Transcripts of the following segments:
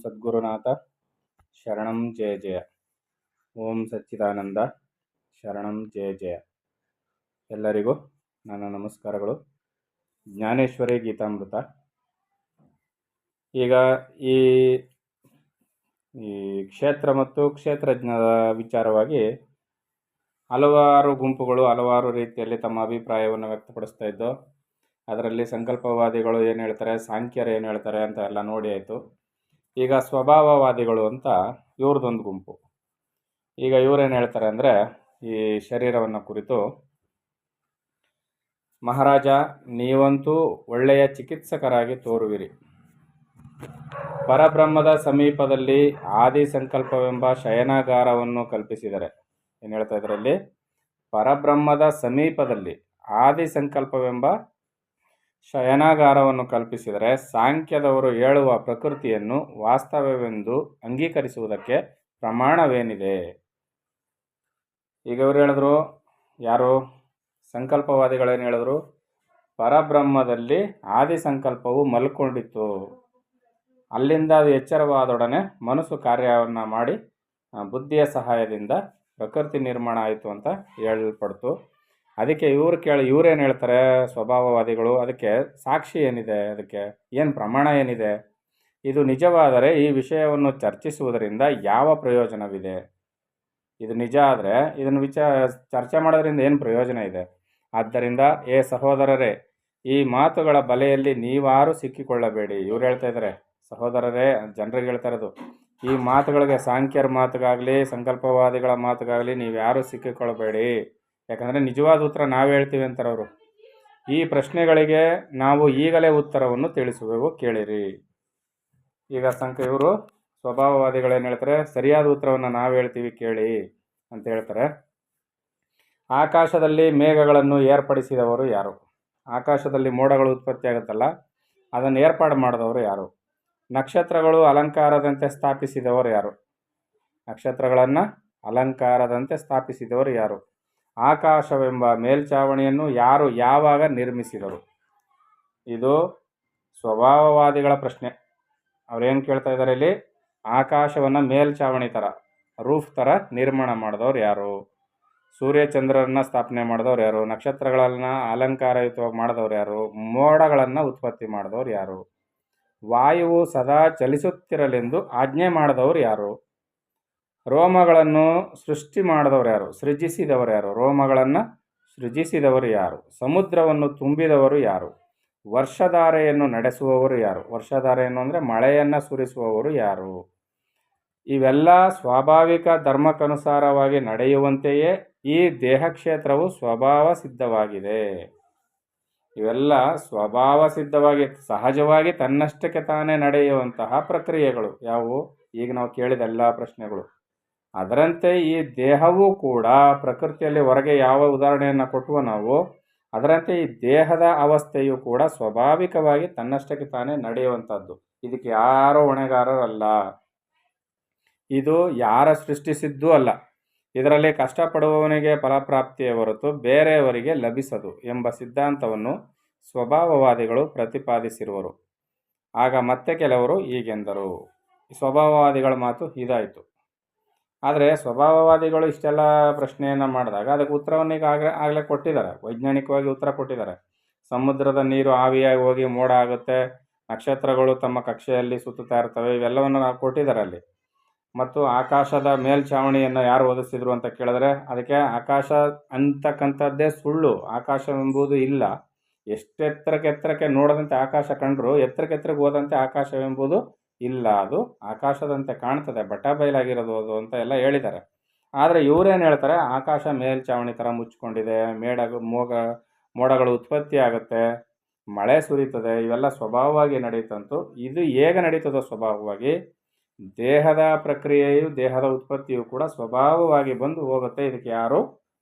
ಸದ್ಗುರುನಾಥ ಶರಣಂ ಜಯ ಜಯ. ಓಂ ಸಚ್ಚಿದಾನಂದ ಶರಣಂ ಜಯ ಜಯ. ಎಲ್ಲರಿಗೂ ನನ್ನ ನಮಸ್ಕಾರಗಳು. ಜ್ಞಾನೇಶ್ವರಿ ಗೀತಾಮೃತ. ಈಗ ಈ ಕ್ಷೇತ್ರ ಮತ್ತು ಕ್ಷೇತ್ರಜ್ಞರ ವಿಚಾರವಾಗಿ ಹಲವಾರು ಗುಂಪುಗಳು ಹಲವಾರು ರೀತಿಯಲ್ಲಿ ತಮ್ಮ ಅಭಿಪ್ರಾಯವನ್ನು ವ್ಯಕ್ತಪಡಿಸ್ತಾ ಇದ್ದು, ಅದರಲ್ಲಿ ಸಂಕಲ್ಪವಾದಿಗಳು ಏನು ಹೇಳ್ತಾರೆ, ಸಾಂಖ್ಯರು ಏನು ಹೇಳ್ತಾರೆ ಅಂತ ಎಲ್ಲ ನೋಡಿ ಆಯಿತು. ಈಗ ಸ್ವಭಾವವಾದಿಗಳು ಅಂತ ಇವ್ರದ್ದೊಂದು ಗುಂಪು. ಈಗ ಇವರೇನು ಹೇಳ್ತಾರೆ ಅಂದರೆ, ಈ ಶರೀರವನ್ನು ಕುರಿತು, ಮಹಾರಾಜ ನೀವಂತೂ ಒಳ್ಳೆಯ ಚಿಕಿತ್ಸಕರಾಗಿ ತೋರುವಿರಿ. ಪರಬ್ರಹ್ಮದ ಸಮೀಪದಲ್ಲಿ ಆದಿ ಸಂಕಲ್ಪವೆಂಬ ಶಯನಾಗಾರವನ್ನು ಕಲ್ಪಿಸಿದರೆ, ಏನು ಹೇಳ್ತಾ ಇದರಲ್ಲಿ, ಪರಬ್ರಹ್ಮದ ಸಮೀಪದಲ್ಲಿ ಆದಿ ಸಂಕಲ್ಪವೆಂಬ ಶಯನಾಗಾರವನ್ನು ಕಲ್ಪಿಸಿದರೆ ಸಾಂಖ್ಯದವರು ಹೇಳುವ ಪ್ರಕೃತಿಯನ್ನು ವಾಸ್ತವವೆಂದು ಅಂಗೀಕರಿಸುವುದಕ್ಕೆ ಪ್ರಮಾಣವೇನಿದೆ? ಈಗ ಇವರು ಹೇಳಿದ್ರು, ಯಾರು ಸಂಕಲ್ಪವಾದಿಗಳೇನು ಹೇಳಿದ್ರು, ಪರಬ್ರಹ್ಮದಲ್ಲಿ ಆದಿ ಸಂಕಲ್ಪವು ಮಲ್ಕೊಂಡಿತ್ತು, ಅಲ್ಲಿಂದ ಅದು ಎಚ್ಚರವಾದೊಡನೆ ಮನಸ್ಸು ಕಾರ್ಯವನ್ನು ಮಾಡಿ ಬುದ್ಧಿಯ ಸಹಾಯದಿಂದ ಪ್ರಕೃತಿ ನಿರ್ಮಾಣ ಆಯಿತು ಅಂತ ಹೇಳಲ್ಪಡ್ತು. ಅದಕ್ಕೆ ಇವ್ರೇನು ಹೇಳ್ತಾರೆ ಸ್ವಭಾವವಾದಿಗಳು, ಅದಕ್ಕೆ ಸಾಕ್ಷಿ ಏನಿದೆ, ಅದಕ್ಕೆ ಏನು ಪ್ರಮಾಣ ಏನಿದೆ, ಇದು ನಿಜವಾದರೆ ಈ ವಿಷಯವನ್ನು ಚರ್ಚಿಸುವುದರಿಂದ ಯಾವ ಪ್ರಯೋಜನವಿದೆ? ಇದು ನಿಜ ಆದರೆ ಇದನ್ನು ಚರ್ಚೆ ಮಾಡೋದ್ರಿಂದ ಏನು ಪ್ರಯೋಜನ ಇದೆ? ಆದ್ದರಿಂದ ಸಹೋದರರೇ, ಈ ಮಾತುಗಳ ಬಲೆಯಲ್ಲಿ ನೀವಾರು ಸಿಕ್ಕಿಕೊಳ್ಳಬೇಡಿ. ಇವ್ರು ಹೇಳ್ತಾ ಇದ್ದಾರೆ, ಸಹೋದರರೇ ಜನರಿಗೆ ಹೇಳ್ತಾ ಇರೋದು, ಈ ಮಾತುಗಳಿಗೆ, ಸಾಂಖ್ಯರ ಮಾತುಗಾಗಲಿ ಸಂಕಲ್ಪವಾದಿಗಳ ಮಾತುಗಾಗಲಿ ನೀವ್ಯಾರೂ ಸಿಕ್ಕಿಕೊಳ್ಳಬೇಡಿ. ಯಾಕಂದರೆ ನಿಜವಾದ ಉತ್ತರ ನಾವು ಹೇಳ್ತೀವಿ ಅಂತಾರೆ ಅವರು. ಈ ಪ್ರಶ್ನೆಗಳಿಗೆ ನಾವು ಈಗಲೇ ಉತ್ತರವನ್ನು ತಿಳಿಸುವೆವು, ಕೇಳಿರಿ. ಈಗ ಇವರು ಸ್ವಭಾವವಾದಿಗಳೇನು ಹೇಳ್ತಾರೆ, ಸರಿಯಾದ ಉತ್ತರವನ್ನು ನಾವು ಹೇಳ್ತೀವಿ ಕೇಳಿ ಅಂತ ಹೇಳ್ತಾರೆ. ಆಕಾಶದಲ್ಲಿ ಮೇಘಗಳನ್ನು ಏರ್ಪಡಿಸಿದವರು ಯಾರು? ಆಕಾಶದಲ್ಲಿ ಮೋಡಗಳು ಉತ್ಪತ್ತಿ ಆಗುತ್ತಲ್ಲ, ಅದನ್ನು ಏರ್ಪಾಡು ಮಾಡಿದವರು ಯಾರು? ನಕ್ಷತ್ರಗಳು ಅಲಂಕಾರದಂತೆ ಸ್ಥಾಪಿಸಿದವರು ಯಾರು? ನಕ್ಷತ್ರಗಳನ್ನು ಅಲಂಕಾರದಂತೆ ಸ್ಥಾಪಿಸಿದವರು ಯಾರು? ಆಕಾಶವೆಂಬ ಮೇಲ್ಛಾವಣಿಯನ್ನು ಯಾರು ಯಾವಾಗ ನಿರ್ಮಿಸಿದರು? ಇದು ಸ್ವಭಾವವಾದಿಗಳ ಪ್ರಶ್ನೆ. ಅವ್ರೇನು ಕೇಳ್ತಾ ಇದ್ದಾರೆ ಇಲ್ಲಿ, ಆಕಾಶವನ್ನು ಮೇಲ್ಛಾವಣಿ ಥರ, ರೂಫ್ ಥರ ನಿರ್ಮಾಣ ಮಾಡಿದವ್ರು ಯಾರು? ಸೂರ್ಯಚಂದ್ರರನ್ನು ಸ್ಥಾಪನೆ ಮಾಡಿದವ್ರು ಯಾರು? ನಕ್ಷತ್ರಗಳನ್ನು ಅಲಂಕಾರಯುತವಾಗಿ ಮಾಡಿದವ್ರು ಯಾರು? ಮೋಡಗಳನ್ನು ಉತ್ಪತ್ತಿ ಮಾಡಿದವ್ರು ಯಾರು? ವಾಯುವು ಸದಾ ಚಲಿಸುತ್ತಿರಲೆಂದು ಆಜ್ಞೆ ಮಾಡಿದವರು ಯಾರು? ರೋಮಗಳನ್ನು ಸೃಷ್ಟಿ ಮಾಡಿದವರು ಯಾರು? ಸೃಜಿಸಿದವರು ಯಾರು? ರೋಮಗಳನ್ನು ಸೃಜಿಸಿದವರು ಯಾರು? ಸಮುದ್ರವನ್ನು ತುಂಬಿದವರು ಯಾರು? ವರ್ಷಧಾರೆಯನ್ನು ನಡೆಸುವವರು ಯಾರು? ವರ್ಷಧಾರೆಯನ್ನು ಅಂದರೆ ಮಳೆಯನ್ನು ಸುರಿಸುವವರು ಯಾರು? ಇವೆಲ್ಲ ಸ್ವಾಭಾವಿಕ ಧರ್ಮಕ್ಕನುಸಾರವಾಗಿ ನಡೆಯುವಂತೆಯೇ ಈ ದೇಹಕ್ಷೇತ್ರವು ಸ್ವಭಾವ ಸಿದ್ಧವಾಗಿದೆ. ಇವೆಲ್ಲ ಸ್ವಭಾವ ಸಿದ್ಧವಾಗಿ ಸಹಜವಾಗಿ ತನ್ನಷ್ಟಕ್ಕೆ ತಾನೇ ನಡೆಯುವಂತಹ ಪ್ರಕ್ರಿಯೆಗಳು ಯಾವುವು? ಈಗ ನಾವು ಕೇಳಿದ ಎಲ್ಲ ಪ್ರಶ್ನೆಗಳು. ಅದರಂತೆ ಈ ದೇಹವೂ ಕೂಡ ಪ್ರಕೃತಿಯಲ್ಲಿ ಹೊರಗೆ ಯಾವ ಉದಾಹರಣೆಯನ್ನು ಕೊಟ್ಟುವ ನಾವು, ಅದರಂತೆ ಈ ದೇಹದ ಅವಸ್ಥೆಯು ಕೂಡ ಸ್ವಾಭಾವಿಕವಾಗಿ ತನ್ನಷ್ಟಕ್ಕೆ ತಾನೇ ನಡೆಯುವಂಥದ್ದು. ಇದಕ್ಕೆ ಯಾರೋ ಹೊಣೆಗಾರರಲ್ಲ, ಇದು ಯಾರ ಸೃಷ್ಟಿಸಿದ್ದೂ ಅಲ್ಲ. ಇದರಲ್ಲಿ ಕಷ್ಟಪಡುವವನಿಗೆ ಫಲಪ್ರಾಪ್ತಿಯ ಹೊರತು ಬೇರೆಯವರಿಗೆ ಲಭಿಸದು ಎಂಬ ಸಿದ್ಧಾಂತವನ್ನು ಸ್ವಭಾವವಾದಿಗಳು ಪ್ರತಿಪಾದಿಸಿರುವರು. ಆಗ ಮತ್ತೆ ಕೆಲವರು ಹೀಗೆಂದರು. ಸ್ವಭಾವವಾದಿಗಳ ಮಾತು ಇದಾಯಿತು. ಆದರೆ ಸ್ವಭಾವವಾದಿಗಳು ಇಷ್ಟೆಲ್ಲ ಪ್ರಶ್ನೆಯನ್ನು ಮಾಡಿದಾಗ ಅದಕ್ಕೆ ಉತ್ತರವನ್ನು ಈಗ ಆಗಲೇ ಕೊಟ್ಟಿದ್ದಾರೆ, ವೈಜ್ಞಾನಿಕವಾಗಿ ಉತ್ತರ ಕೊಟ್ಟಿದ್ದಾರೆ. ಸಮುದ್ರದ ನೀರು ಆವಿಯಾಗಿ ಹೋಗಿ ಮೋಡ ಆಗುತ್ತೆ, ನಕ್ಷತ್ರಗಳು ತಮ್ಮ ಕಕ್ಷೆಯಲ್ಲಿ ಸುತ್ತುತ್ತಾ ಇರ್ತವೆ, ಇವೆಲ್ಲವನ್ನು ನಾವು ಕೊಟ್ಟಿದ್ದಾರೆ ಅಲ್ಲಿ. ಮತ್ತು ಆಕಾಶದ ಮೇಲ್ಛಾವಣಿಯನ್ನು ಯಾರು ಒದಗಿಸಿದ್ರು ಅಂತ ಕೇಳಿದ್ರೆ, ಅದಕ್ಕೆ ಆಕಾಶ ಅಂತಕ್ಕಂಥದ್ದೇ ಸುಳ್ಳು, ಆಕಾಶವೆಂಬುದು ಇಲ್ಲ. ಎಷ್ಟೆತ್ತರಕ್ಕೆ ನೋಡದಂತೆ ಆಕಾಶ ಕಂಡರೂ ಎತ್ತರಕ್ಕೆ ಹೋದಂತೆ ಆಕಾಶವೆಂಬುದು ಇಲ್ಲ, ಅದು ಆಕಾಶದಂತೆ ಕಾಣ್ತದೆ, ಬಟ್ಟ ಬಯಲಾಗಿರೋದು ಅದು ಅಂತ ಎಲ್ಲ ಹೇಳಿದ್ದಾರೆ. ಆದರೆ ಇವರೇನು ಹೇಳ್ತಾರೆ, ಆಕಾಶ ಮೇಲ್ಛಾವಣಿ ಥರ ಮುಚ್ಕೊಂಡಿದೆ, ಮೋಡಗಳು ಉತ್ಪತ್ತಿ ಆಗುತ್ತೆ, ಮಳೆ ಸುರಿತದೆ, ಇವೆಲ್ಲ ಸ್ವಭಾವವಾಗಿ ನಡೀತಂತು. ಇದು ಹೇಗೆ ನಡೀತದೋ ಸ್ವಭಾವವಾಗಿ, ದೇಹದ ಪ್ರಕ್ರಿಯೆಯು ದೇಹದ ಉತ್ಪತ್ತಿಯು ಕೂಡ ಸ್ವಭಾವವಾಗಿ ಬಂದು ಹೋಗುತ್ತೆ, ಇದಕ್ಕೆ ಯಾರೂ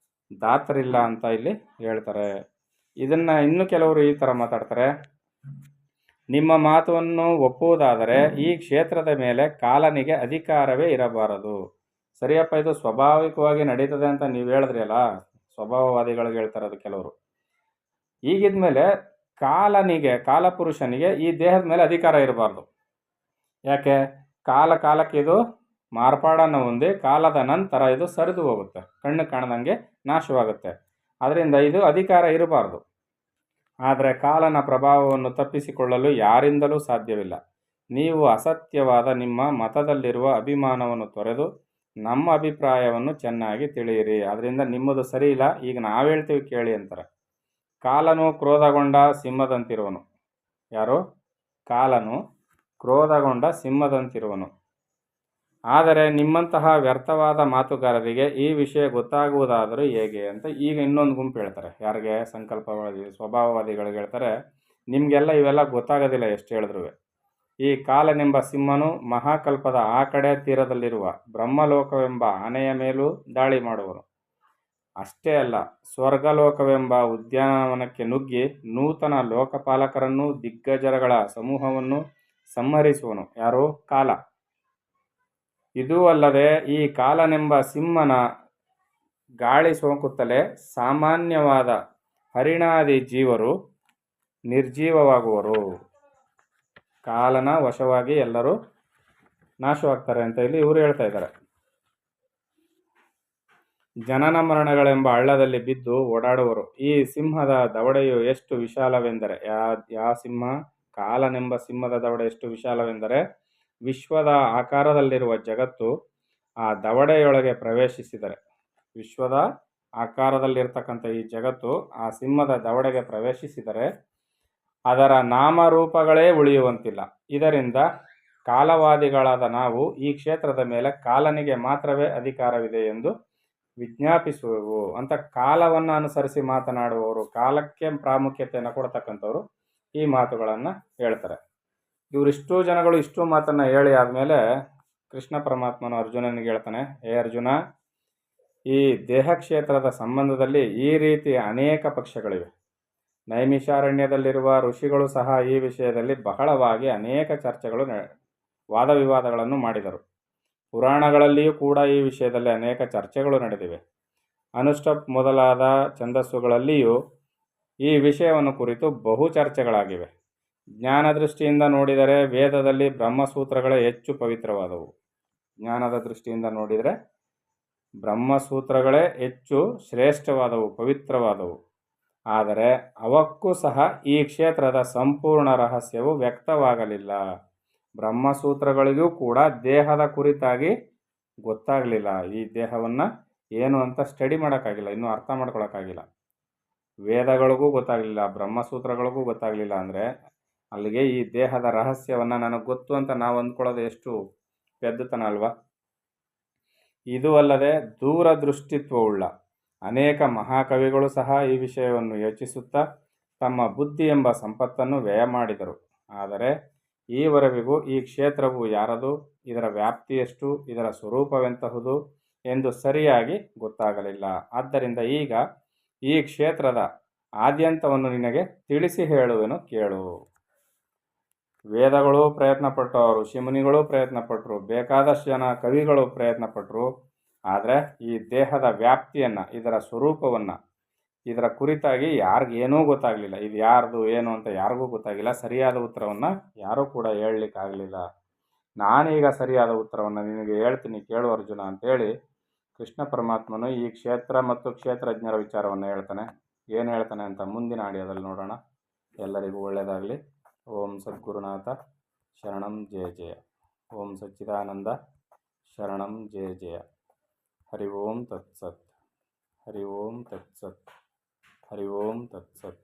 ದಾತರಿಲ್ಲ ಅಂತ ಇಲ್ಲಿ ಹೇಳ್ತಾರೆ. ಇದನ್ನು ಇನ್ನು ಕೆಲವರು ಈ ಥರ ಮಾತಾಡ್ತಾರೆ, ನಿಮ್ಮ ಮಾತನ್ನು ಒಪ್ಪುವುದಾದರೆ ಈ ಕ್ಷೇತ್ರದ ಮೇಲೆ ಕಾಲನಿಗೆ ಅಧಿಕಾರವೇ ಇರಬಾರದು. ಸರಿಯಪ್ಪ, ಇದು ಸ್ವಾಭಾವಿಕವಾಗಿ ನಡೀತದೆ ಅಂತ ನೀವು ಹೇಳಿದ್ರಿ ಅಲ್ಲ, ಸ್ವಭಾವವಾದಿಗಳಿಗೆ ಹೇಳ್ತಾರೆ ಅದು ಕೆಲವರು. ಈಗಿದ್ಮೇಲೆ ಕಾಲಪುರುಷನಿಗೆ ಈ ದೇಹದ ಮೇಲೆ ಅಧಿಕಾರ ಇರಬಾರ್ದು. ಯಾಕೆ? ಕಾಲ ಕಾಲಕ್ಕೆ ಇದು ಮಾರ್ಪಾಡನ್ನು ಹೊಂದಿ ಕಾಲದ ನಂತರ ಇದು ಸರಿದು ಹೋಗುತ್ತೆ, ಕಣ್ಣು ಕಾಣದಂಗೆ ನಾಶವಾಗುತ್ತೆ. ಅದರಿಂದ ಇದು ಅಧಿಕಾರ ಇರಬಾರ್ದು. ಆದರೆ ಕಾಲನ ಪ್ರಭಾವವನ್ನು ತಪ್ಪಿಸಿಕೊಳ್ಳಲು ಯಾರಿಂದಲೂ ಸಾಧ್ಯವಿಲ್ಲ. ನೀವು ಅಸತ್ಯವಾದ ನಿಮ್ಮ ಮತದಲ್ಲಿರುವ ಅಭಿಮಾನವನ್ನು ತೊರೆದು ನಮ್ಮ ಅಭಿಪ್ರಾಯವನ್ನು ಚೆನ್ನಾಗಿ ತಿಳಿಯಿರಿ. ಅದರಿಂದ ನಿಮ್ಮದು ಸರಿ ಇಲ್ಲ, ಈಗ ನಾವು ಹೇಳ್ತೀವಿ ಕೇಳಿ ಅಂತಾರೆ. ಕಾಲನು ಕ್ರೋಧಗೊಂಡ ಸಿಂಹದಂತಿರುವನು. ಯಾರು? ಕಾಲನು ಕ್ರೋಧಗೊಂಡ ಸಿಂಹದಂತಿರುವನು. ಆದರೆ ನಿಮ್ಮಂತಹ ವ್ಯರ್ಥವಾದ ಮಾತುಗಾರರಿಗೆ ಈ ವಿಷಯ ಗೊತ್ತಾಗುವುದಾದರೂ ಹೇಗೆ ಅಂತ ಈಗ ಇನ್ನೊಂದು ಗುಂಪು ಹೇಳ್ತಾರೆ. ಯಾರಿಗೆ? ಸಂಕಲ್ಪವಾದಿ ಸ್ವಭಾವವಾದಿಗಳಿಗೆ ಹೇಳ್ತಾರೆ, ನಿಮಗೆಲ್ಲ ಇವೆಲ್ಲ ಗೊತ್ತಾಗೋದಿಲ್ಲ ಎಷ್ಟು ಹೇಳಿದ್ರು. ಈ ಕಾಲನೆಂಬ ಸಿಂಹನು ಮಹಾಕಲ್ಪದ ಆ ಕಡೆ ತೀರದಲ್ಲಿರುವ ಬ್ರಹ್ಮಲೋಕವೆಂಬ ಆನೆಯ ಮೇಲೂ ದಾಳಿ ಮಾಡುವನು. ಅಷ್ಟೇ ಅಲ್ಲ, ಸ್ವರ್ಗಲೋಕವೆಂಬ ಉದ್ಯಾನವನಕ್ಕೆ ನುಗ್ಗಿ ನೂತನ ಲೋಕಪಾಲಕರನ್ನು ದಿಗ್ಗಜರಗಳ ಸಮೂಹವನ್ನು ಸಂಹರಿಸುವನು. ಯಾರು? ಕಾಲ. ಇದೂ ಅಲ್ಲದೆ ಈ ಕಾಲನೆಂಬ ಸಿಂಹನ ಗಾಳಿ ಸೋಂಕುತ್ತಲೇ ಸಾಮಾನ್ಯವಾದ ಹರಿಣಾದಿ ಜೀವರು ನಿರ್ಜೀವವಾಗುವರು. ಕಾಲನ ವಶವಾಗಿ ಎಲ್ಲರೂ ನಾಶವಾಗ್ತಾರೆ ಅಂತ ಇಲ್ಲಿ ಇವರು ಹೇಳ್ತಾ ಇದ್ದಾರೆ. ಜನನ ಮರಣಗಳೆಂಬ ಹಳ್ಳದಲ್ಲಿ ಬಿದ್ದು ಓಡಾಡುವರು. ಈ ಸಿಂಹದ ದವಡೆಯು ಎಷ್ಟು ವಿಶಾಲವೆಂದರೆ, ಯಾವ ಸಿಂಹ? ಕಾಲನೆಂಬ ಸಿಂಹದ ದವಡೆ ಎಷ್ಟು ವಿಶಾಲವೆಂದರೆ, ವಿಶ್ವದ ಆಕಾರದಲ್ಲಿರುವ ಜಗತ್ತು ಆ ದವಡೆಯೊಳಗೆ ಪ್ರವೇಶಿಸಿದರೆ, ವಿಶ್ವದ ಆಕಾರದಲ್ಲಿರ್ತಕ್ಕಂಥ ಈ ಜಗತ್ತು ಆ ಸಿಂಹದ ದವಡೆಗೆ ಪ್ರವೇಶಿಸಿದರೆ ಅದರ ನಾಮರೂಪಗಳೇ ಉಳಿಯುವಂತಿಲ್ಲ. ಇದರಿಂದ ಕಾಲವಾದಿಗಳಾದ ನಾವು ಈ ಕ್ಷೇತ್ರದ ಮೇಲೆ ಕಾಲನಿಗೆ ಮಾತ್ರವೇ ಅಧಿಕಾರವಿದೆ ಎಂದು ವಿಜ್ಞಾಪಿಸುವೆವು ಅಂತ ಕಾಲವನ್ನು ಅನುಸರಿಸಿ ಮಾತನಾಡುವವರು, ಕಾಲಕ್ಕೆ ಪ್ರಾಮುಖ್ಯತೆಯನ್ನು ಕೊಡ್ತಕ್ಕಂಥವ್ರು ಈ ಮಾತುಗಳನ್ನು ಹೇಳ್ತಾರೆ. ಇವರಿಷ್ಟೂ ಜನಗಳು ಇಷ್ಟು ಮಾತನ್ನು ಹೇಳಿ ಆದಮೇಲೆ ಕೃಷ್ಣ ಪರಮಾತ್ಮನು ಅರ್ಜುನನಿಗೆ ಹೇಳ್ತಾನೆ, ಹೇ ಅರ್ಜುನ, ಈ ದೇಹಕ್ಷೇತ್ರದ ಸಂಬಂಧದಲ್ಲಿ ಈ ರೀತಿ ಅನೇಕ ಪಕ್ಷಗಳಿವೆ. ನೈಮಿಷಾರಣ್ಯದಲ್ಲಿರುವ ಋಷಿಗಳು ಸಹ ಈ ವಿಷಯದಲ್ಲಿ ಬಹಳವಾಗಿ ಅನೇಕ ಚರ್ಚೆಗಳು ವಾದವಿವಾದಗಳನ್ನು ಮಾಡಿದರು. ಪುರಾಣಗಳಲ್ಲಿಯೂ ಕೂಡ ಈ ವಿಷಯದಲ್ಲಿ ಅನೇಕ ಚರ್ಚೆಗಳು ನಡೆದಿವೆ. ಅನುಷ್ಟಪ್ ಮೊದಲಾದ ಛಂದಸ್ಸುಗಳಲ್ಲಿಯೂ ಈ ವಿಷಯವನ್ನು ಕುರಿತು ಬಹು ಚರ್ಚೆಗಳಾಗಿವೆ. ಜ್ಞಾನ ದೃಷ್ಟಿಯಿಂದ ನೋಡಿದರೆ ವೇದದಲ್ಲಿ ಬ್ರಹ್ಮಸೂತ್ರಗಳೇ ಹೆಚ್ಚು ಪವಿತ್ರವಾದವು. ಜ್ಞಾನದ ದೃಷ್ಟಿಯಿಂದ ನೋಡಿದರೆ ಬ್ರಹ್ಮಸೂತ್ರಗಳೇ ಹೆಚ್ಚು ಶ್ರೇಷ್ಠವಾದವು, ಪವಿತ್ರವಾದವು. ಆದರೆ ಅವಕ್ಕೂ ಸಹ ಈ ಕ್ಷೇತ್ರದ ಸಂಪೂರ್ಣ ರಹಸ್ಯವು ವ್ಯಕ್ತವಾಗಲಿಲ್ಲ. ಬ್ರಹ್ಮಸೂತ್ರಗಳಿಗೂ ಕೂಡ ದೇಹದ ಕುರಿತಾಗಿ ಗೊತ್ತಾಗಲಿಲ್ಲ. ಈ ದೇಹವನ್ನು ಏನು ಅಂತ ಸ್ಟಡಿ ಮಾಡೋಕ್ಕಾಗಿಲ್ಲ, ಇನ್ನೂ ಅರ್ಥ ಮಾಡ್ಕೊಳಕ್ಕಾಗಿಲ್ಲ. ವೇದಗಳಿಗೂ ಗೊತ್ತಾಗಲಿಲ್ಲ, ಬ್ರಹ್ಮಸೂತ್ರಗಳಿಗೂ ಗೊತ್ತಾಗಲಿಲ್ಲ. ಅಂದರೆ ಅಲ್ಲಿಗೆ ಈ ದೇಹದ ರಹಸ್ಯವನ್ನು ನನಗೆ ಗೊತ್ತು ಅಂತ ನಾವು ಅಂದ್ಕೊಳ್ಳೋದು ಎಷ್ಟು ಪೆದ್ದುತನ ಅಲ್ವಾ? ಇದು ಅಲ್ಲದೆ ದೂರದೃಷ್ಟಿತ್ವವುಳ್ಳ ಅನೇಕ ಮಹಾಕವಿಗಳು ಸಹ ಈ ವಿಷಯವನ್ನು ಯೋಚಿಸುತ್ತಾ ತಮ್ಮ ಬುದ್ಧಿ ಎಂಬ ಸಂಪತ್ತನ್ನು ವ್ಯಯ ಮಾಡಿದರು. ಆದರೆ ಈವರೆವಿಗೂ ಈ ಕ್ಷೇತ್ರವು ಯಾರದು, ಇದರ ವ್ಯಾಪ್ತಿಯೆಷ್ಟು, ಇದರ ಸ್ವರೂಪವೆಂತಹುದು ಎಂದು ಸರಿಯಾಗಿ ಗೊತ್ತಾಗಲಿಲ್ಲ. ಆದ್ದರಿಂದ ಈಗ ಈ ಕ್ಷೇತ್ರದ ಆದ್ಯಂತವನ್ನು ನಿನಗೆ ತಿಳಿಸಿ ಹೇಳುವೆನು, ಕೇಳು. ವೇದಗಳು ಪ್ರಯತ್ನಪಟ್ಟು, ಋಷಿಮುನಿಗಳು ಪ್ರಯತ್ನಪಟ್ಟರು, ಬೇಕಾದಷ್ಟು ಜನ ಕವಿಗಳು ಪ್ರಯತ್ನಪಟ್ಟರು. ಆದರೆ ಈ ದೇಹದ ವ್ಯಾಪ್ತಿಯನ್ನು, ಇದರ ಸ್ವರೂಪವನ್ನು, ಇದರ ಕುರಿತಾಗಿ ಯಾರಿಗೇನೂ ಗೊತ್ತಾಗಲಿಲ್ಲ. ಇದು ಯಾರ್ದು ಏನು ಅಂತ ಯಾರಿಗೂ ಗೊತ್ತಾಗಿಲ್ಲ. ಸರಿಯಾದ ಉತ್ತರವನ್ನು ಯಾರೂ ಕೂಡ ಹೇಳಲಿಕ್ಕಾಗಲಿಲ್ಲ. ನಾನೀಗ ಸರಿಯಾದ ಉತ್ತರವನ್ನು ನಿನಗೆ ಹೇಳ್ತೀನಿ, ಕೇಳು ಅರ್ಜುನ ಅಂತೇಳಿ ಕೃಷ್ಣ ಪರಮಾತ್ಮನು ಈ ಕ್ಷೇತ್ರ ಮತ್ತು ಕ್ಷೇತ್ರಜ್ಞರ ವಿಚಾರವನ್ನು ಹೇಳ್ತಾನೆ. ಏನು ಹೇಳ್ತಾನೆ ಅಂತ ಮುಂದಿನ ಆಡಿಯೋದಲ್ಲಿ ನೋಡೋಣ. ಎಲ್ಲರಿಗೂ ಒಳ್ಳೆಯದಾಗಲಿ. ಓಂ ಸದ್ಗುರುನಾಥ ಶರಣಂ ಜಯ ಜಯ. ಓಂ ಸಚ್ಚಿದಾನಂದ ಶರಣಂ ಜಯ ಜಯ. ಹರಿ ಓಂ ತತ್ಸತ್. ಹರಿ ಓಂ ತತ್ಸತ್. ಹರಿ ಓಂ ತತ್ಸತ್.